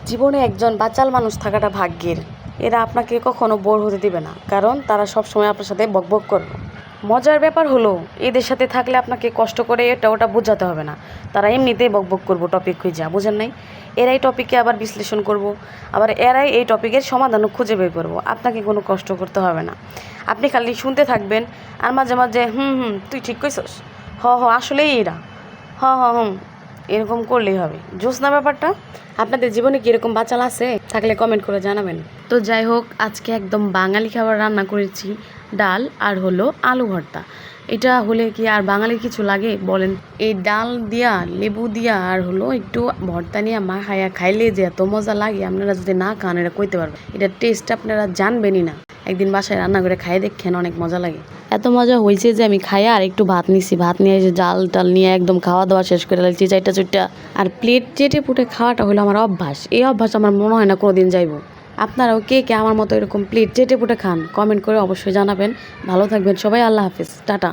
জীবনে একজন বাচাল মানুষ থাকাটা ভাগ্যের। এরা আপনাকে কখনো বোর হতে দিবে না, কারণ তারা সবসময় আপনার সাথে বকবক করবে। মজার ব্যাপার হলো, এদের সাথে থাকলে আপনাকে কষ্ট করে এটা ওটা বোঝাতে হবে না। তারা এমনিতেই বকবক করবো টপিক খুঁজে, বুঝেন নাই? এরাই টপিকে আবার বিশ্লেষণ করব, আবার এরাই এই টপিকের সমাধানও খুঁজে বের করবো। আপনাকে কোনো কষ্ট করতে হবে না, আপনি খালি শুনতে থাকবেন। আর মাঝে মাঝে তুই ঠিক কইছস, আসলেই এরা, এরকম করলেই হবে। জোসনা ব্যাপারটা। আপনাদের জীবনে কি এরকম বাচাল আছে? থাকলে কমেন্ট করে জানাবেন। তো যাই হোক, আজকে একদম বাঙালি খাবার রান্না করেছি, ডাল আর হলো আলু ভর্তা। এটা হলে কি আর বাঙালির কিছু লাগে বলেন? এই ডাল দিয়া, লেবু দিয়া আর হলো একটু ভর্তা নিয়ে খাইলে যে এত মজা লাগে, আপনারা যদি না খান এটা কইতে পারবেন। এটার টেস্ট আপনারা জানবেনই না। একদিন বাসায় রান্না করে খাই দেখেন, অনেক মজা লাগে। এত মজা হয়েছে যে আমি খাই আর একটু ভাত নিছি, ভাত নিয়ে এসে জাল টাল নিয়ে একদম খাওয়া দাওয়া শেষ করে লাগছি 4টা 4টা। আর প্লেট চেটে পুটে খাওয়াটা হলো আমার অভ্যাস। এই অভ্যাস আমার মনে হয় না কোনোদিন যাইবো। আপনারাও কে কে আমার মতো এরকম প্লেট চেটে পুটে খান? কমেন্ট করে অবশ্যই জানাবেন। ভালো থাকবেন সবাই। আল্লাহ হাফিজ, টাটা।